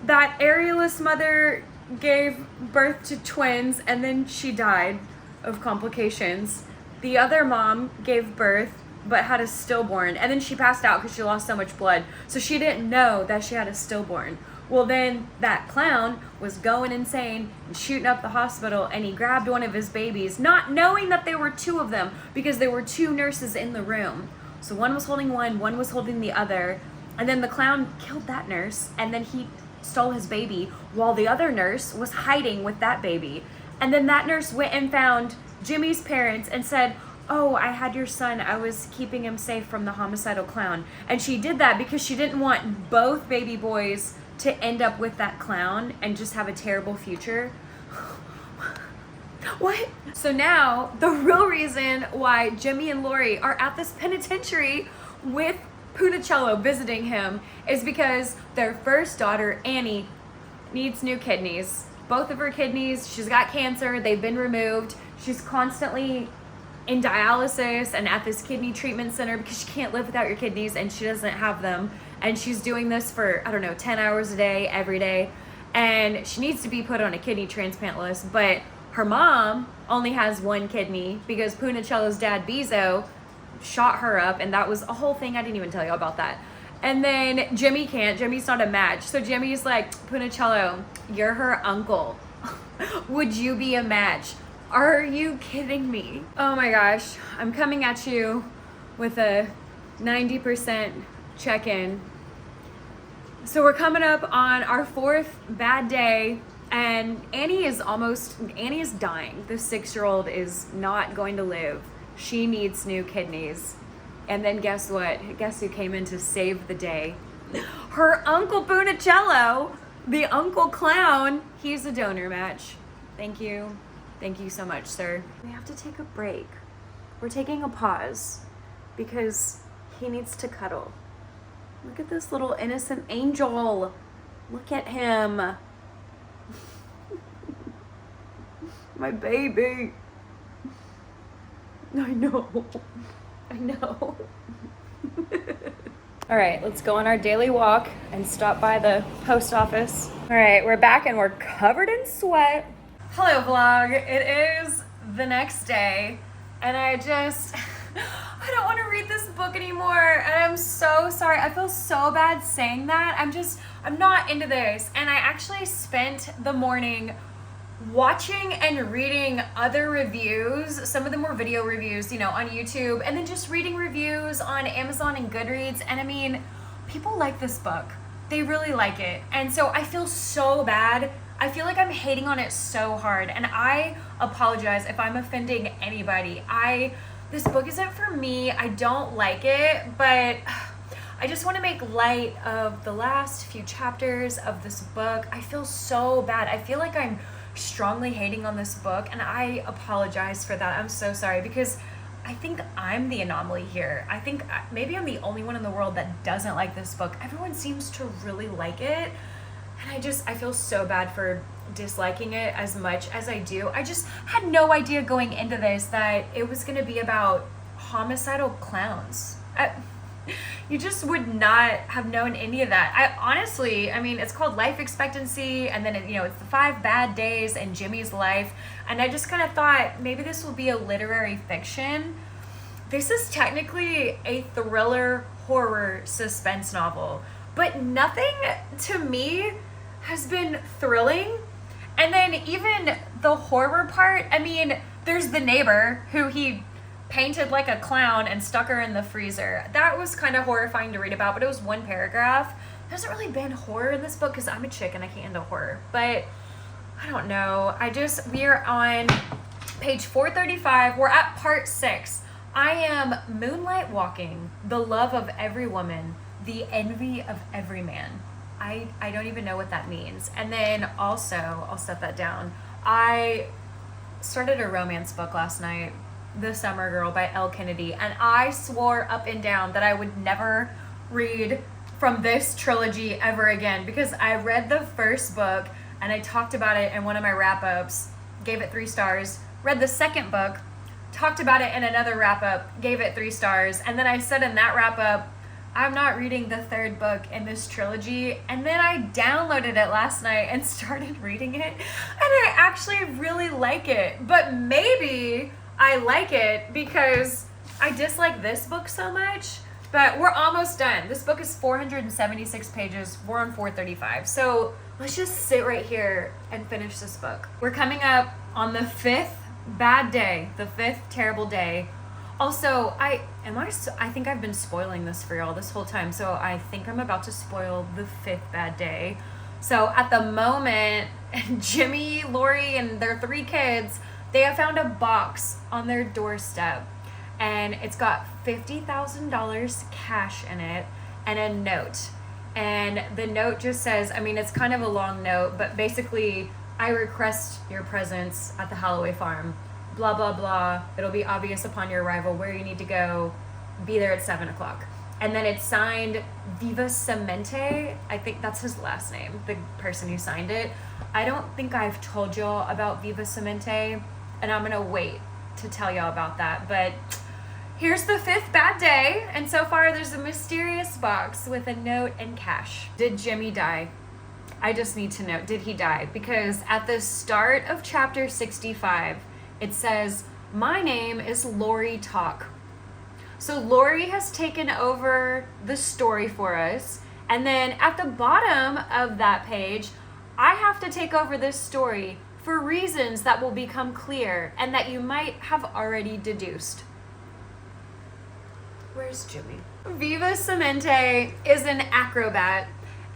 That aerialist mother gave birth to twins, and then she died of complications. The other mom gave birth, but had a stillborn, and then she passed out because she lost so much blood. So she didn't know that she had a stillborn. Well, then that clown was going insane and shooting up the hospital, and he grabbed one of his babies, not knowing that there were 2 of them because there were 2 nurses in the room. So one was holding one was holding the other, and then the clown killed that nurse, and then he stole his baby while the other nurse was hiding with that baby. And then that nurse went and found Jimmy's parents and said, oh, I had your son. I was keeping him safe from the homicidal clown. And she did that because she didn't want both baby boys to end up with that clown and just have a terrible future. What? So now the real reason why Jimmy and Lori are at this penitentiary with Punicello visiting him is because their first daughter, Annie, needs new kidneys. Both of her kidneys, she's got cancer, they've been removed. She's constantly in dialysis and at this kidney treatment center because she can't live without your kidneys and she doesn't have them. And she's doing this for, 10 hours a day, every day. And she needs to be put on a kidney transplant list, but her mom only has 1 kidney because Punicello's dad, Bezo, shot her up, and that was a whole thing. I didn't even tell you about that. And then Jimmy can't. Jimmy's not a match. So Jimmy's like, Punicello, you're her uncle. Would you be a match? Are you kidding me? Oh my gosh. I'm coming at you with a 90% check-in. So we're coming up on our 4th bad day, and Annie is dying. The 6-year-old is not going to live. She needs new kidneys. And then guess what? Guess who came in to save the day? Her uncle Punicello, the uncle clown. He's a donor match. Thank you. Thank you so much, sir. We have to take a break. We're taking a pause because he needs to cuddle. Look at this little innocent angel. Look at him. My baby. I know. All right, let's go on our daily walk and stop by the post office. All right, we're back and we're covered in sweat. Hello, vlog. It is the next day, and I don't want to read this book anymore, and I'm so sorry. I feel so bad saying that. I'm not into this. And I actually spent the morning watching and reading other reviews. Some of them were video reviews, on YouTube, and then just reading reviews on Amazon and Goodreads. And I mean, people like this book. They really like it. And so I feel so bad. I feel like I'm hating on it so hard, and I apologize if I'm offending anybody. This book isn't for me. I don't like it, but I just want to make light of the last few chapters of this book. I feel so bad. I feel like I'm strongly hating on this book, and I apologize for that. I'm so sorry, because I think I'm the anomaly here. I think maybe I'm the only one in the world that doesn't like this book. Everyone seems to really like it, and I feel so bad for disliking it as much as I do. I just had no idea going into this that it was going to be about homicidal clowns. You just would not have known any of that. I mean, it's called Life Expectancy, and then it's the 5 bad days in Jimmy's life, and I just kind of thought maybe this will be a literary fiction. This is technically a thriller, horror, suspense novel, but nothing to me has been thrilling. And then even the horror part, I mean, there's the neighbor who he painted like a clown and stuck her in the freezer. That was kind of horrifying to read about, but it was one paragraph. There hasn't really been horror in this book because I'm a chick and I can't handle horror. But I don't know. We are on page 435. We're at part 6. I am moonlight walking, the love of every woman, the envy of every man. I don't even know what that means. And then also, I'll set that down. I started a romance book last night, The Summer Girl by Elle Kennedy, and I swore up and down that I would never read from this trilogy ever again, because I read the first book and I talked about it in one of my wrap-ups, gave it 3 stars, read the second book, talked about it in another wrap-up, gave it 3 stars, and then I said in that wrap-up, I'm not reading the 3rd book in this trilogy. And then I downloaded it last night and started reading it, and I actually really like it. But maybe I like it because I dislike this book so much. But we're almost done. This book is 476 pages. We're on 435. So let's just sit right here and finish this book. We're coming up on the 5th bad day, the 5th terrible day. Also, I think I've been spoiling this for y'all this whole time, so I think I'm about to spoil the 5th bad day. So at the moment, Jimmy, Lori, and their 3 kids, they have found a box on their doorstep, and it's got $50,000 cash in it and a note. And the note just says, I mean, it's kind of a long note, but basically, I request your presence at the Holloway farm. Blah, blah, blah. It'll be obvious upon your arrival where you need to go. Be there at 7 o'clock. And then it's signed Viva Cemente. I think that's his last name, the person who signed it. I don't think I've told y'all about Viva Cemente, and I'm going to wait to tell y'all about that. But here's the 5th bad day, and so far there's a mysterious box with a note and cash. Did Jimmy die? I just need to know, did he die? Because at the start of chapter 65, it says, my name is Lori Talk. So Lori has taken over the story for us. And then at the bottom of that page, I have to take over this story for reasons that will become clear and that you might have already deduced. Where's Jimmy? Viva Cemente is an acrobat,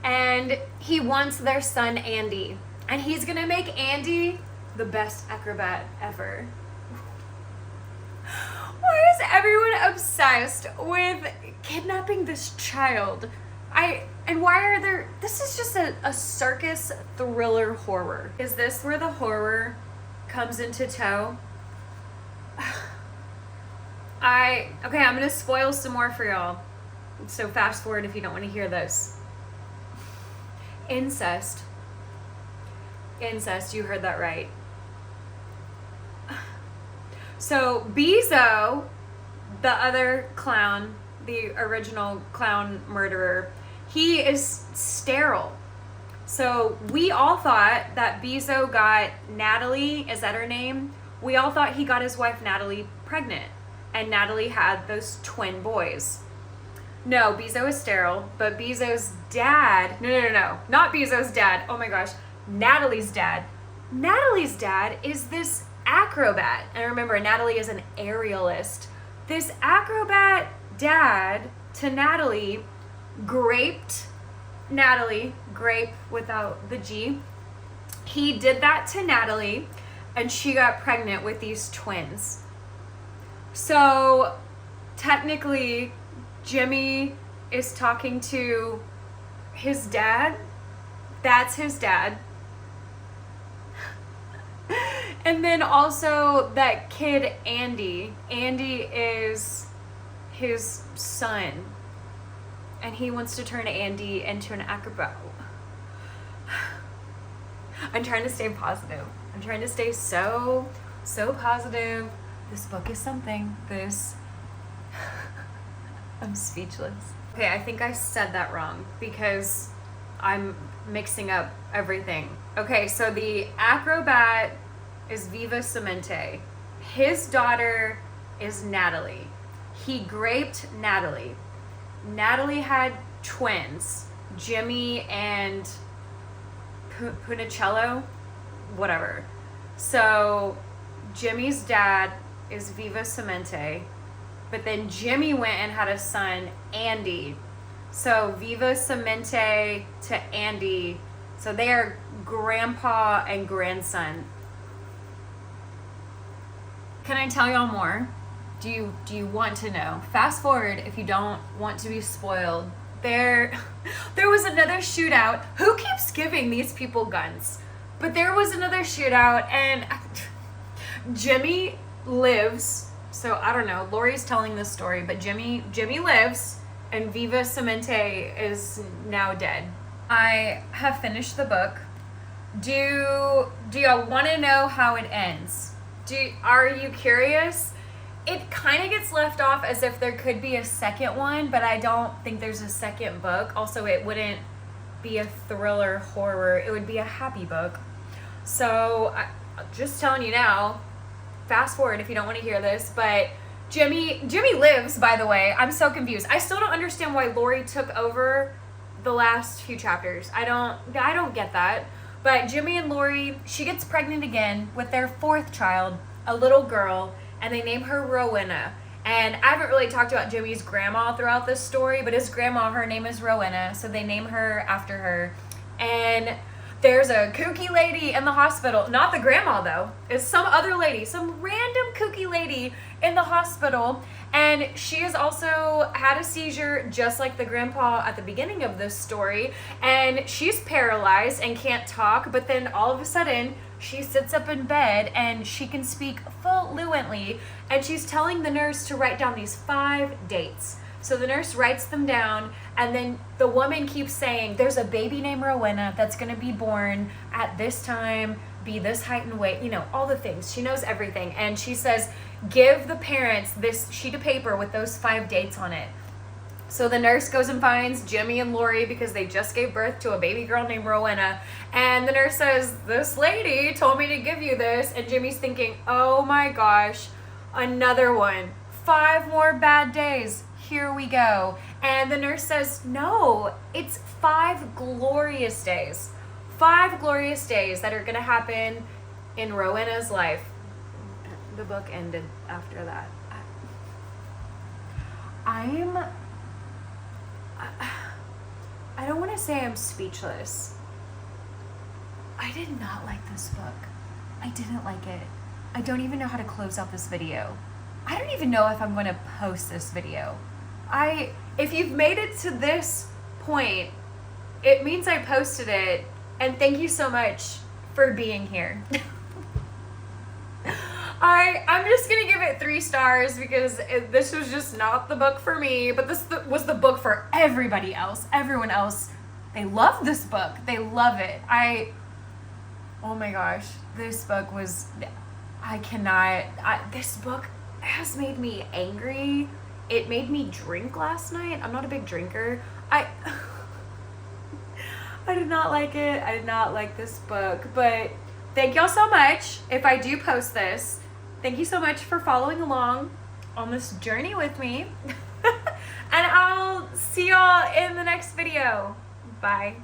and he wants their son Andy. And he's gonna make Andy the best acrobat ever. Why is everyone obsessed with kidnapping this child? This is just a circus thriller horror. Is this where the horror comes into tow? I'm gonna spoil some more for y'all. So fast forward if you don't want to hear this. Incest. Incest, you heard that right. So Bezo, the other clown, the original clown murderer, he is sterile. So we all thought that Bezo got Natalie, is that her name? We all thought he got his wife Natalie pregnant. and Natalie had those twin boys. No, Bezo is sterile, but Bezo's dad, no, not Bezo's dad. Oh my gosh, Natalie's dad. Natalie's dad is this acrobat. And remember, Natalie is an aerialist. This acrobat dad to Natalie graped Natalie, grape without the G. He did that to Natalie, and she got pregnant with these twins. So technically, Jimmy is talking to his dad. That's his dad. And then also that kid, Andy. Andy is his son. And he wants to turn Andy into an acrobat. I'm trying to stay positive. I'm trying to stay so positive. This book is something. I'm speechless. Okay, I think I said that wrong because I'm mixing up everything. Okay, so the acrobat is Viva Semente. His daughter is Natalie. He graped Natalie. Natalie had twins, Jimmy and Punicello, whatever. So Jimmy's dad is Viva Semente, but then Jimmy went and had a son, Andy. So Viva Semente to Andy. So they are grandpa and grandson. Can I tell y'all more? Do you want to know? Fast forward if you don't want to be spoiled. There was another shootout. Who keeps giving these people guns? But there was another shootout, and Jimmy lives. So I don't know. Lori's telling this story, but Jimmy lives, and Viva Semente is now dead. I have finished the book. Do y'all want to know how it ends? Are you curious? It kind of gets left off as if there could be a second one, but I don't think there's a second book. Also, it wouldn't be a thriller horror. It would be a happy book. So, just telling you now, fast forward if you don't want to hear this, but Jimmy lives, by the way. I'm so confused. I still don't understand why Lori took over the last few chapters. I don't get that. But Jimmy and Lori, she gets pregnant again with their fourth child, a little girl, and they name her Rowena. And I haven't really talked about Jimmy's grandma throughout this story, but his grandma, her name is Rowena, so they name her after her. And there's a kooky lady in the hospital. Not the grandma, though. It's some other lady, some random kooky lady in the hospital. And she has also had a seizure just like the grandpa at the beginning of this story. And she's paralyzed and can't talk, but then all of a sudden, she sits up in bed and she can speak fluently, and she's telling the nurse to write down these 5 dates. So the nurse writes them down, and then the woman keeps saying, there's a baby named Rowena that's going to be born at this time, be this height and weight, all the things. She knows everything. And she says, give the parents this sheet of paper with those 5 dates on it. So the nurse goes and finds Jimmy and Lori because they just gave birth to a baby girl named Rowena. And the nurse says, this lady told me to give you this. And Jimmy's thinking, oh my gosh, another one. 5 more bad days. Here we go. And the nurse says, no, it's 5 glorious days. 5 glorious days that are going to happen in Rowena's life. The book ended after that. I don't want to say I'm speechless. I did not like this book. I didn't like it. I don't even know how to close out this video. I don't even know if I'm going to post this video. If you've made it to this point, it means I posted it, and thank you so much for being here. I'm just going to give it 3 stars because this was just not the book for me, but this was the book for everybody else. Everyone else, they love this book. They love it. Oh my gosh, this book was, this book has made me angry. It made me drink last night. I'm not a big drinker. I did not like it. I did not like this book, but thank y'all so much. If I do post this, thank you so much for following along. on this journey with me. And I'll see y'all in the next video. Bye.